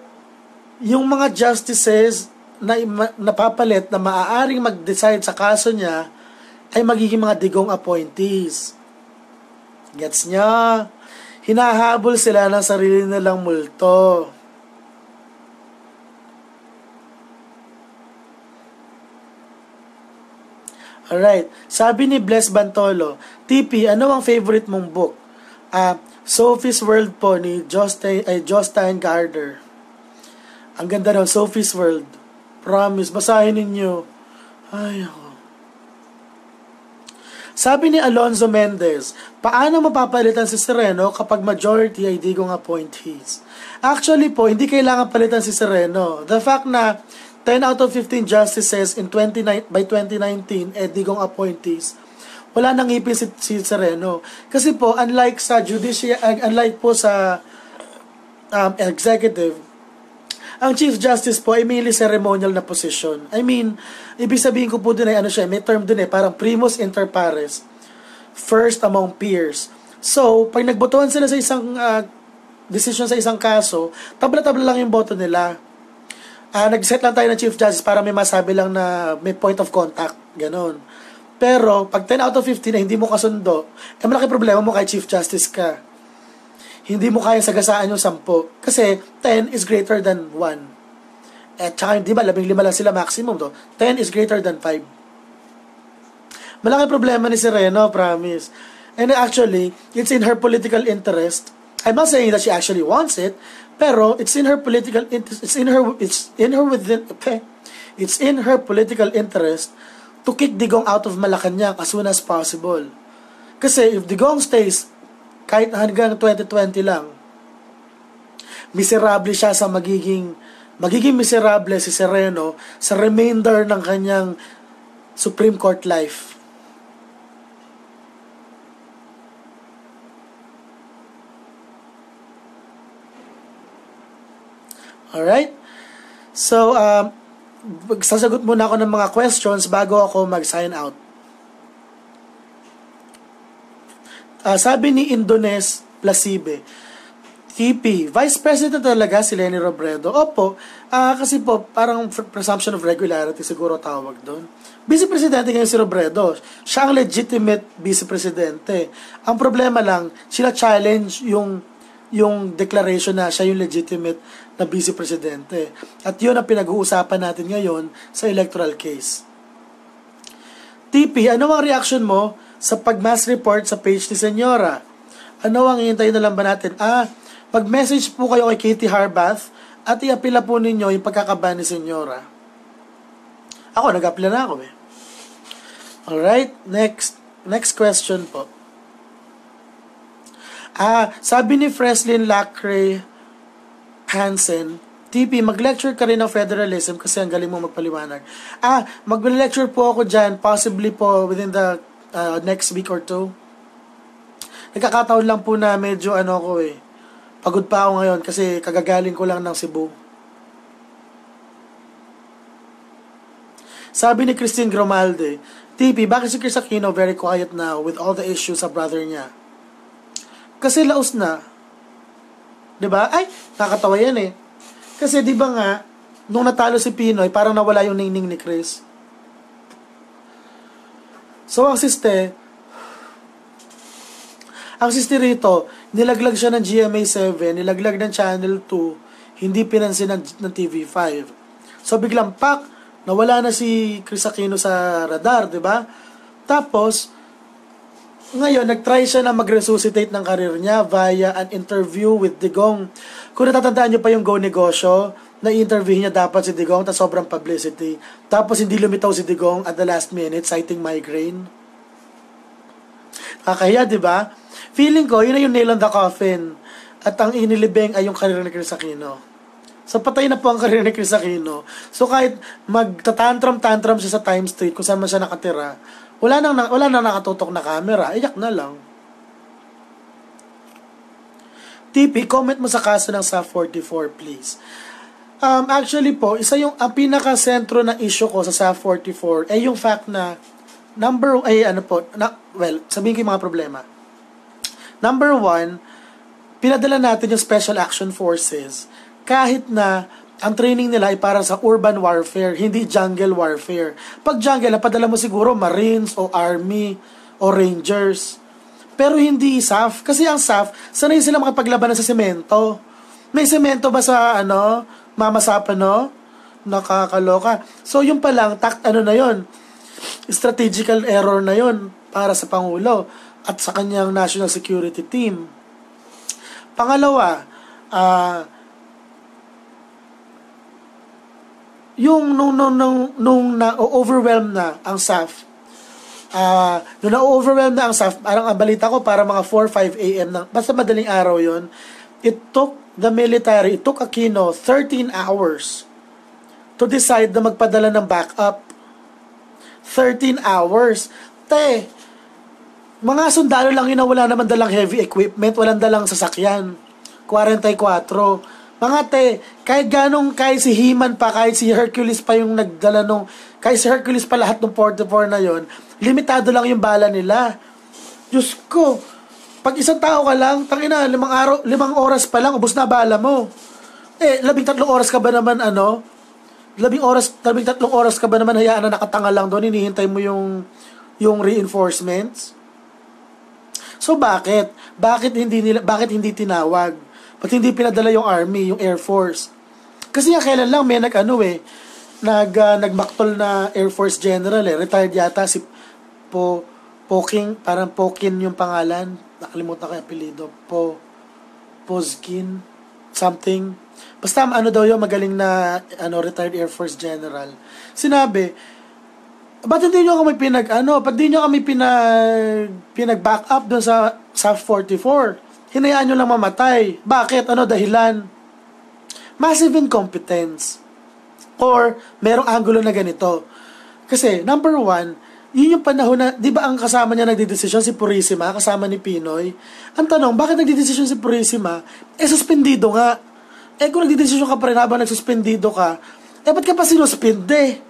yung mga justices na napapalit na maaaring mag-decide sa kaso niya ay magiging mga digong appointees. Gets niya? Hinahabol sila ng sarili nilang multo. Alright. Sabi ni Bless Bantolo, TP, ano ang favorite mong book? Sophie's World po ni Jostein Gaarder. Ang ganda daw, Sophie's World. Promise, basahin ninyo. Ay, ako. Sabi ni Alonzo Mendez, paano mapapalitan si Sereno kapag majority ay digong appointees? Actually po, hindi kailangan palitan si Sereno. The fact na 10 out of 15 justices by 2019 digong appointees, wala nang ngipin si Sereno. Kasi po, unlike po sa executive, ang Chief Justice po ay mainly ceremonial na position. I mean, ibig sabihin ko po din ay may term din parang primus inter pares, first among peers. So, pag nagbotohan sila sa isang decision sa isang kaso, tabla-tabla lang yung boto nila. Nag-set lang tayo ng Chief Justice para may masabi lang na may point of contact, ganon. Pero, pag 10 out of 15 na hindi mo kasundo, malaki problema mo kay Chief Justice ka. Hindi mo kaya sagasaan yung 10. Kasi, 10 is greater than 1. Tsaka, di ba, 15 lang sila maximum, 10 is greater than 5. Malaki problema ni Sereno, promise. And actually, it's in her political interest. I'm not saying that she actually wants it, pero it's in her political interest, it's in her political interest to kick Digong out of Malacanang as soon as possible. Kasi if Digong stays kahit hanggang 2020 lang, miserable siya sa magiging miserable si Sereno sa remainder ng kanyang Supreme Court life. Alright? So, sasagot muna ako ng mga questions bago ako mag-sign out. Sabi ni Indones Plasibe, TP, Vice President talaga si Leni Robredo? Opo, kasi po, parang presumption of regularity siguro tawag doon. Vice Presidente ngayon si Robredo. Siya ang legitimate Vice Presidente. Ang problema lang, sila challenge yung declaration na siya yung legitimate na Vice Presidente. At yun ang pinag-uusapan natin ngayon sa electoral case. TP, ano ang reaction mo sa pag-mass report sa page ni Senyora? Ano ang hihintayin na lang ba natin? Mag-message po kayo kay Katie Harbath at i-apila po ninyo yung pagkakaban ni Senyora. Ako, nag-apila na ako Alright, next question po. Sabi ni Freslin Lacre Hansen, TP, mag-lecture ka rin ng federalism kasi ang galing mo magpaliwanag. Mag-lecture po ako dyan, possibly po within the next week or two. Nagkakataon lang po na medyo pagod pa ako ngayon kasi kagagaling ko lang ng Cebu. Sabi ni Christine Gromalde, TP, bakit si Chris Aquino very quiet now with all the issues sa brother niya? Kasi laos na. 'Di ba? Ay, nakakatawa yan eh. Kasi 'di ba nga, nung natalo si Pinoy, parang nawala yung ningning ni Chris. So, ang siste rito, nilaglag siya ng GMA7, nilaglag ng Channel 2, hindi pinansin ng TV5. So, biglang nawala na si Chris Aquino sa radar, 'di ba? Tapos ngayon nag-try siya na mag-resuscitate ng career niya via an interview with Digong. Kung natatandaan niyo pa yung Go Negosyo, na-interview niya dapat si Digong tapos sobrang publicity. Tapos hindi lumitaw si Digong at the last minute citing migraine. Kaya 'di ba? Feeling ko yun na yung nail on the coffin. At ang inilibing ay yung career ni Chris Aquino. So, patay na po ang career ni Chris Aquino. So, kahit magtatantrum siya sa Times Street kung saan man siya nakatira, wala nang nakatutok na camera. Iyak na lang. TP, comment mo sa kaso ng SAF-44, please. Actually po, ang pinaka-sentro na issue ko sa SAF-44 ay yung fact na sabihin ko yung mga problema. Number 1, pinadala natin yung Special Action Forces kahit na ang training nila ay para sa urban warfare, hindi jungle warfare. Pag jungle, napadala mo siguro Marines o Army o Rangers. Pero hindi SAF. Kasi ang SAF, sanay sila makapaglabanan sa semento. May semento ba sa Mamasapa, no? Nakakaloka. So, yung palang, na yun? Strategical error na yun para sa Pangulo at sa kanyang national security team. Pangalawa, yung nung na-overwhelm na ang SAF, nung na-overwhelm na ang SAF, parang ang balita ko, para mga 4-5 a.m. basta madaling araw yon, it took Aquino 13 hours to decide na magpadala ng backup. 13 hours. Mga sundalo lang yun na wala naman dalang heavy equipment, walang dalang sasakyan. 44. Mga kahit si He-Man pa, kahit si Hercules pa yung nagdala kahit si Hercules pa lahat ng 44 na yon, limitado lang yung bala nila. Diyos ko, pag isang tao ka lang, 5 oras pa lang, ubos na bala mo. 13 oras ka ba naman, 13 oras ka ba naman hayaan na nakatanga lang doon, hinihintay mo yung reinforcements? So bakit? Bakit hindi tinawag? Ba't hindi pinadala yung Army, yung Air Force? Kasi kailan lang may nagmaktol na Air Force General retired yata si Poking, parang Pokin yung pangalan. Nakalimutan ko yung apelido. Pozkin, something. Basta daw yung magaling na retired Air Force General. Sinabi, ba't hindi nyo kami ba't hindi nyo kami pinag-back up doon sa SAF-44? Hinayaan nyo lang mamatay. Bakit? Dahilan? Massive incompetence. Or, merong angulo na ganito. Kasi, number 1, yun yung panahon na, di ba ang kasama niya nagdidesisyon si Purisima, kasama ni Pinoy? Ang tanong, bakit nagdidesisyon si Purisima? suspendido nga. Kung nagdidesisyon ka pa rin habang nagsuspendido ka, ba't ka pa sinuspende?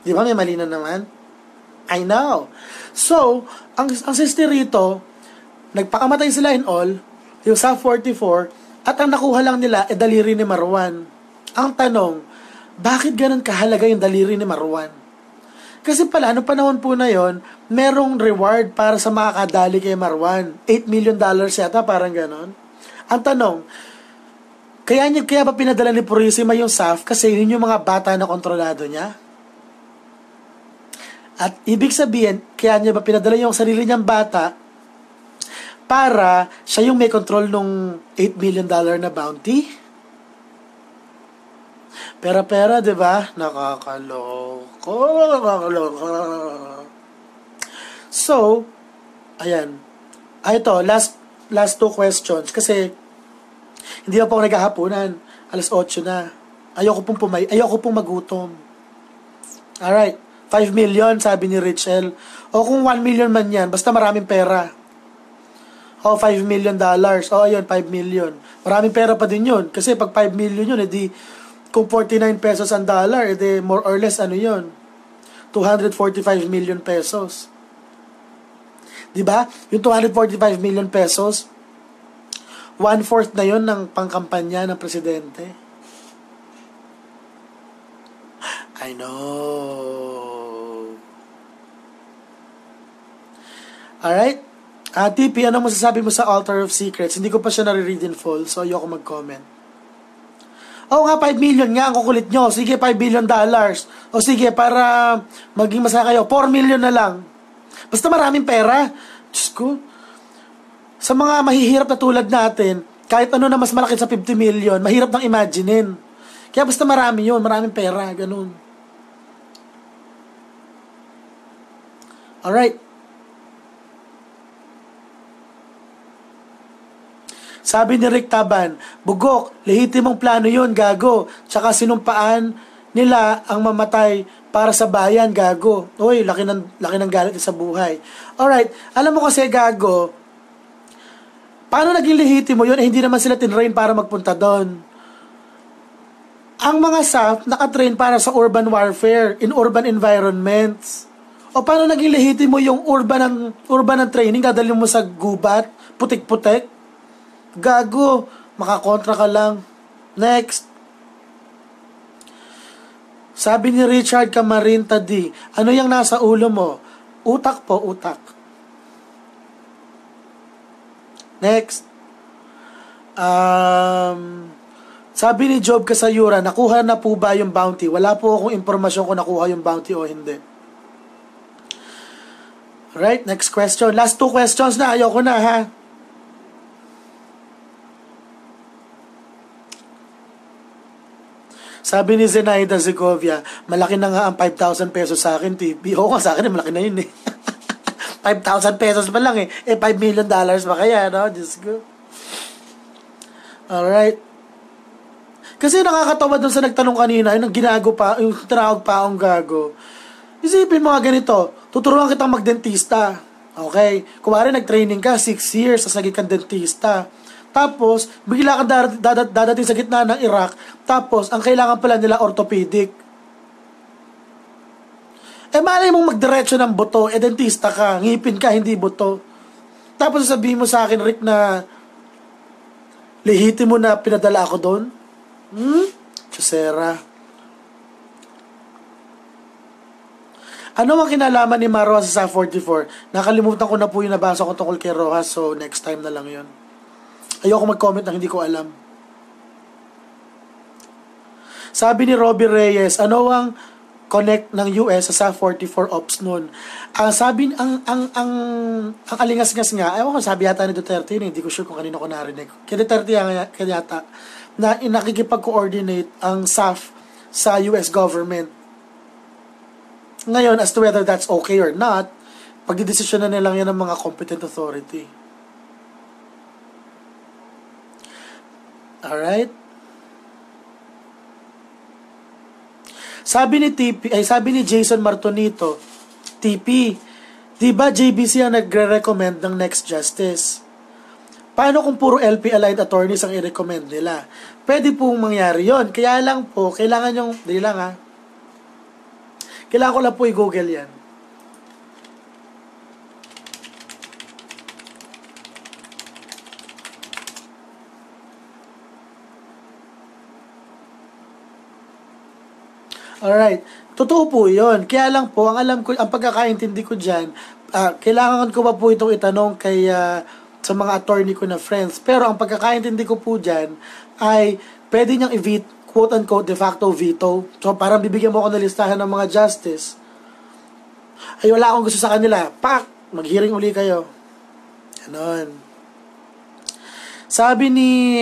Di ba, may mali na naman? I know. So, ang sister rito, nagpakamatay sila in all, yung SAF-44, at ang nakuha lang nila daliri ni Marwan. Ang tanong, bakit ganun kahalaga yung daliri ni Marwan? Kasi pala, panahon po na yon, merong reward para sa makakadali kay Marwan. $8 million yata, parang ganon. Ang tanong, kaya ba pinadala ni Purisima yung SAF kasi yun yung mga bata na kontrolado niya? At ibig sabihin, kaya niya ba pinadala yung sarili niyang bata para siya yung may control nung $8 million na bounty? Pera-pera, di ba? Nakakaloko. So, ayan. Ito, last 2 questions. Kasi, hindi pa po ako naghahaponan. Alas 8 na. Ayoko pong magutom. Alright. 5 million, sabi ni Richel. O kung 1 million man yan, basta maraming pera. O, $5 million. O, ayun, 5 million. Maraming pera pa din yun. Kasi pag 5 million yun, edi, kung 49 pesos ang dollar, edi, more or less, ano yun? 245 million pesos. Diba? Yung 245 million pesos, 1/4 na yun ng pangkampanya ng presidente. I know. Alright? TP, ano masasabi mo sa Altar of Secrets? Hindi ko pa siya nare-read in full, so ayoko mag-comment. Oo nga, 5 million nga ang kukulit nyo. Sige, $5 billion. O sige, para maging masaya kayo, 4 million na lang. Basta maraming pera. Diyos ko. Sa mga mahihirap na tulad natin, kahit ano na mas malaki sa 50 million, mahirap nang imaginein. Kaya basta marami yun, maraming pera, ganun. Alright. Sabi ni Rick Taban, Bugok, lehitimong plano yun, gago. Tsaka sinumpaan nila ang mamatay para sa bayan, gago. Uy, laki ng galit sa buhay. Alright, alam mo kasi, gago, paano naging lehitimo yun? Hindi naman sila tinrain para magpunta doon. Ang mga SAF, nakatrain para sa urban warfare, in urban environments. O paano naging lehitimo yung urban ng training? Dadalhin mo sa gubat, putik-putik? Gago, makakontra ka lang. Next. Sabi ni Richard Camarinta D, ano yung nasa ulo mo? Utak po, utak. Next. Sabi ni Job Kasayura, nakuha na po ba yung bounty? Wala po akong impormasyon kung nakuha yung bounty o hindi. Right, next question. Last 2 questions na, ayoko na ha. Sabi ni Zenaida Segovia, malaki na nga ang 5,000 pesos sa akin, TP. Oo nga, sa akin, malaki na yun eh. 5,000 pesos pa lang eh. $5 million pa kaya, no? Diyos ko. Alright. Kasi nakakatawa dun sa nagtanong kanina, yung tinawag pa akong gago. Isipin mo nga ganito, tuturuan kitang magdentista. Okay? Kumari nag-training ka, 6 years, sasagit kang dentista. Tapos, bigla kang dadating sa gitna ng Iraq. Tapos, ang kailangan pala nila orthopedic. Malay mong magdiretso ng buto. Dentista ka. Ngipin ka, hindi buto. Tapos, sabihin mo sa akin, Rick, na lehitimo na pinadala ako doon? Chusera. Ano ang kinalaman ni Marroas sa 44? Nakalimutan ko na po yung nabasa ko tungkol kay Rojas. So, next time na lang yun. Ayoko mag-comment na hindi ko alam. Sabi ni Robbie Reyes, ano ang connect ng US sa 44 ops noon? Ang alingas-ngas nga, ewan ko, sabi yata ni Duterte, hindi ko sure kung kanino ko narinig. Kaya Duterte yata, na nakikipag-coordinate ang SAF sa US government. Ngayon, as to whether that's okay or not, pagdidesisyon na nilang yan ng mga competent authority. Alright? Sabi ni Jason Martonito, TP, di ba JBC ang nagre-recommend ng next justice? Paano kung puro LP-aligned attorneys ang i-recommend nila? Pwede pong mangyari yon. Kaya lang po, kailangan yung, kailangan ko lang po i-google yan. Alright. Totoo po yun. Kaya lang po, ang pagkakaintindi ko dyan, kailangan ko pa po itong itanong kay sa mga attorney ko na friends. Pero ang pagkakaintindi ko po dyan ay pwede niyang quote-unquote de facto veto. So parang bibigyan mo ako ng listahan ng mga justice. Ay wala akong gusto sa kanila. Mag-hearing uli kayo. Ganon. Sabi ni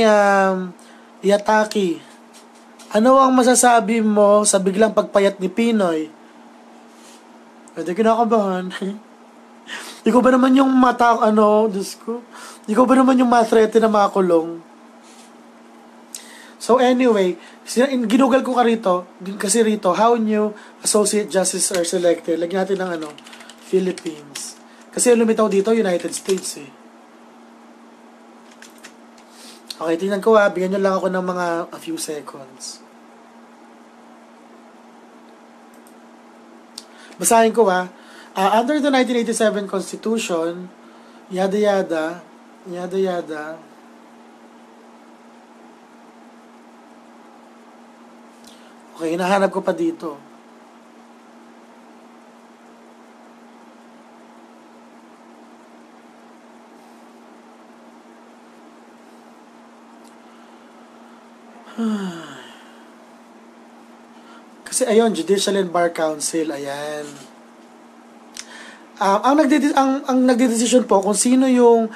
Yataki, ano ang masasabi mo sa biglang pagpayat ni Pinoy? Pwede kinakabahan. Ikaw ba naman yung Diyos ko? Ikaw ba naman yung ma-threaten na makulong? So anyway, ginugol ko kasi rito, how new associate justices are selected. Lagyan natin ng Philippines. Kasi lumitaw dito, United States eh. Okay, tingnan ko bigyan nyo lang ako ng mga a few seconds. Basahin ko under the 1987 Constitution, yada yada, okay, hinahanap ko pa dito. Kasi ayun, Judicial and Bar Council, ayan. Ang nagdedesisyon po kung sino yung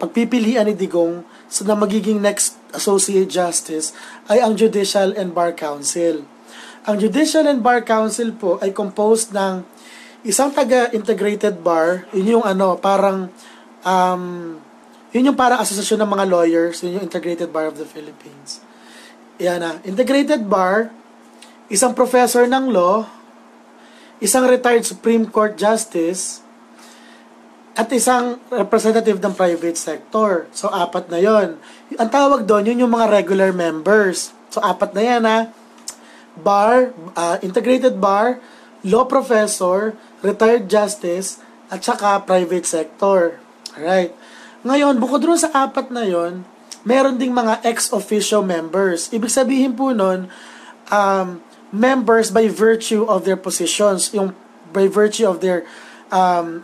pagpipilian ni Digong na magiging next Associate Justice ay ang Judicial and Bar Council. Ang Judicial and Bar Council po ay composed ng isang taga-integrated bar, yun yung parang asosasyon ng mga lawyers, yun yung Integrated Bar of the Philippines. Yan integrated bar, isang professor ng law, isang retired Supreme Court Justice, at isang representative ng private sector. So, 4 na yon. Ang tawag doon, yun yung mga regular members. So, 4 na yan bar, integrated bar, law professor, retired justice, at saka private sector. Alright. Ngayon, bukod doon sa 4 na yon, meron ding mga ex-officio members. Ibig sabihin po nun, members by virtue of their positions, yung by virtue of their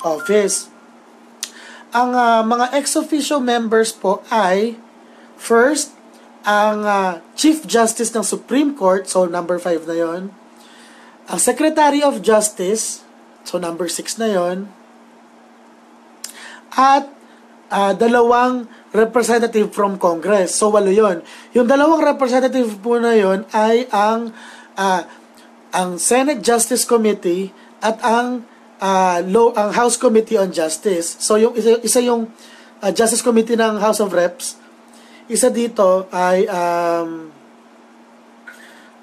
office. Ang mga ex-officio members po ay, first, ang Chief Justice ng Supreme Court, so number 5 na yon. Ang Secretary of Justice, so number 6 na yon. At 2 representative from Congress, so 8 yon. Yung 2 representative po na yon ay ang Senate Justice Committee at ang House Committee on Justice. So yung isa yung Justice Committee ng House of Reps. Isa dito ay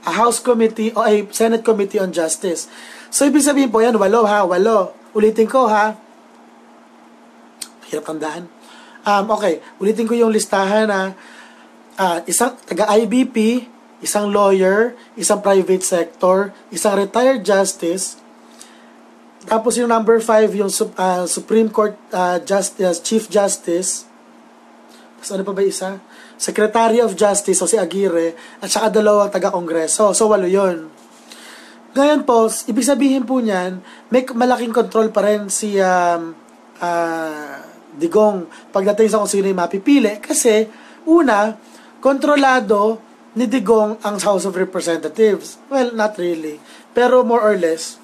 House Committee o ay Senate Committee on Justice. So ibig sabihin po yan 8 Ulitin ko Hirap tandaan. Okay, ulitin ko yung listahan isang taga-IBP, isang lawyer, isang private sector, isang retired justice, tapos yung number 5, yung Supreme Court Chief Justice, tapos ano pa ba isa? Secretary of Justice, o si Aguirre, at saka 2 taga-kongreso. So 8 yun. Ngayon po, ibig sabihin po niyan, may malaking control pa rin si Digong pagdating sa kung sino yung mapipili. Kasi, una, kontrolado ni Digong ang House of Representatives. Well, not really. Pero more or less,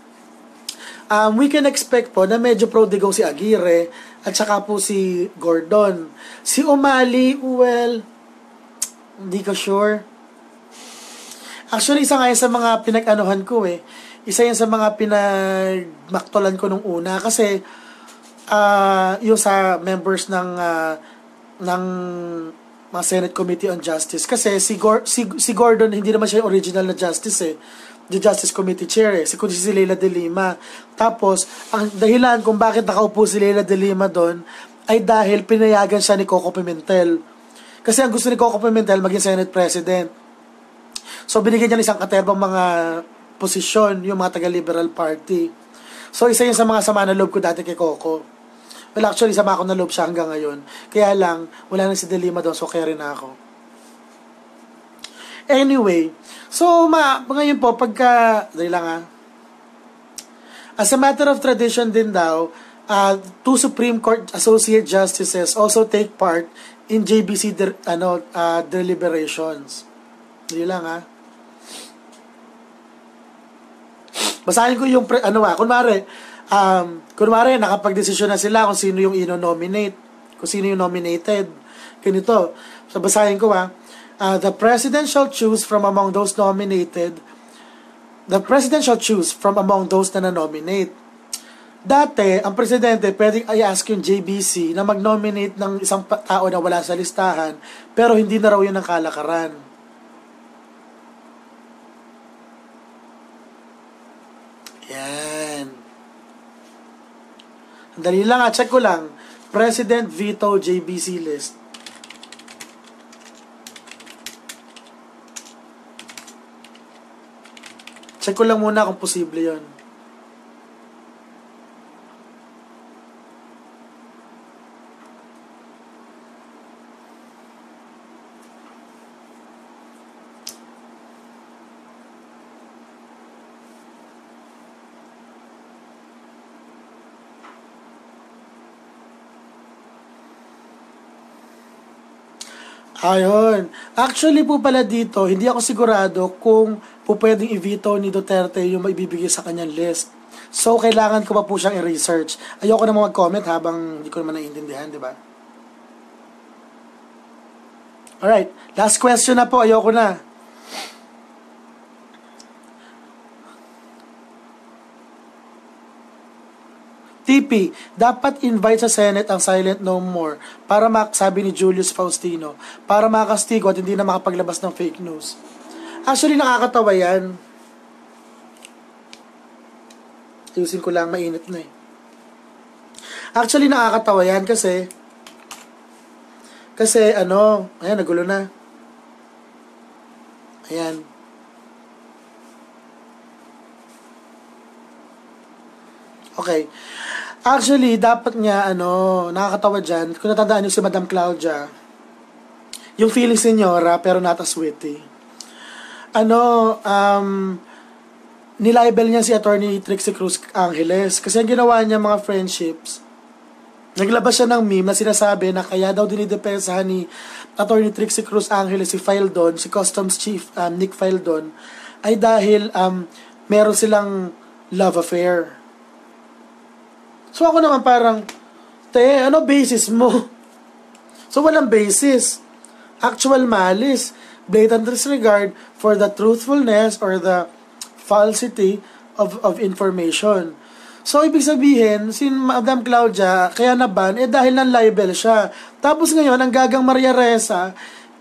we can expect po na medyo pro-Digong si Aguirre at saka po si Gordon. Si Umali, well, hindi ko sure. Actually, isa nga yan sa mga pinag-anuhan ko Isa yan sa mga pinagmaktolan ko nung una. Kasi, yung sa members ng mga Senate Committee on Justice. Kasi si Gordon, hindi naman siya yung original na justice the Justice Committee Chair kundi si Leila de Lima. Tapos, ang dahilan kung bakit nakaupo si Leila de Lima doon ay dahil pinayagan siya ni Coco Pimentel. Kasi ang gusto ni Coco Pimentel maging Senate President. So, binigyan niya ng isang katerbang mga posisyon yung mga taga-Liberal Party. So, isa yun sa mga sama na loob ko dati kay Coco. Well, actually, sama ako na loob siya hanggang ngayon. Kaya lang, wala na si De Lima doon, so kaya rin ako. Anyway, so, ngayon po, dali lang as a matter of tradition din daw, 2 Supreme Court Associate Justices also take part in JBC deliberations. Dali lang Basahin ko yung, kunwari, nakapag-desisyon na sila kung sino yung ino-nominate, kung sino yung nominated. Ganito. So, basahin ko the President shall choose from among those nominated. The President shall choose from among those na na-nominate. Dati, ang Presidente, pwedeng i-ask yung JBC na mag-nominate ng isang tao na wala sa listahan, pero hindi na raw yun ang kalakaran. Dali lang check ko lang. President veto JBC list. Check ko lang muna kung posible yon. Ayun. Actually po pala dito, hindi ako sigurado kung po pwedeng i-veto ni Duterte yung maibibigay sa kanyang list. So, kailangan ko pa po siyang i-research. Ayoko na mag-comment habang hindi ko naman naiintindihan, di ba? Alright, last question na po. Ayoko na. TP, dapat invite sa Senate ang Silent No More para sabi ni Julius Faustino, para makastigo at hindi na makapaglabas ng fake news. Actually, nakakatawa yan. Ayusin ko lang, mainit na eh. Actually, nakakatawa yan kasi ayan, nagulo na. Ayan. Okay. Actually, dapat nga, nakakatawa dyan, kung natandaan nyo si Madam Claudia, yung feeling senyora, pero not as witty. Nilibel niya si Attorney Trixie Cruz Angeles, kasi ang ginawa niya mga friendships, naglabas siya ng meme na sinasabi na kaya daw dinidepensahan ni Attorney Trixie Cruz Angeles si Fildon, si Customs Chief Nick Fildon, ay dahil meron silang love affair. So ako naman parang, ano basis mo? So walang basis. Actual malice, blatant disregard for the truthfulness or the falsity of information. So ibig sabihin, si Madam Claudia, kaya naban, dahil nan-libel siya. Tapos ngayon, ang gagang Maria Ressa,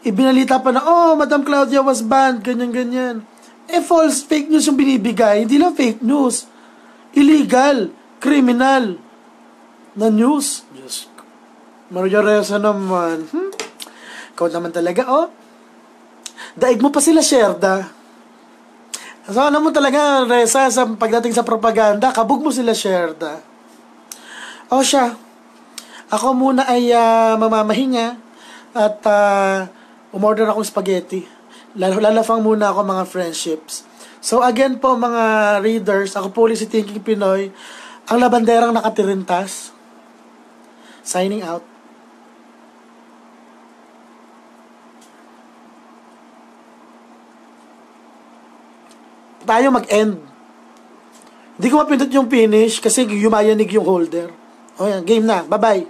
ibinalita pa na, Madam Claudia was banned, ganyan-ganyan. False, fake news yung binibigay. Hindi lang fake news. Illegal. Criminal na news. Diyos ko. Maria Ressa naman. Ikaw naman talaga, daig mo pa sila, Sherda. So, alam mo talaga, Ressa, sa pagdating sa propaganda, kabog mo sila, Sherda. Siya. Ako muna ay mamamahinga at umorder akong spaghetti. Lalafang muna ako mga friendships. So, again po, mga readers, ako po ulit si Thinking Pinoy, ang labanderang nakatirintas. Signing out. Tayo mag-end. Hindi ko mapindot yung finish kasi yumayanig yung holder. Yan, game na. Bye-bye.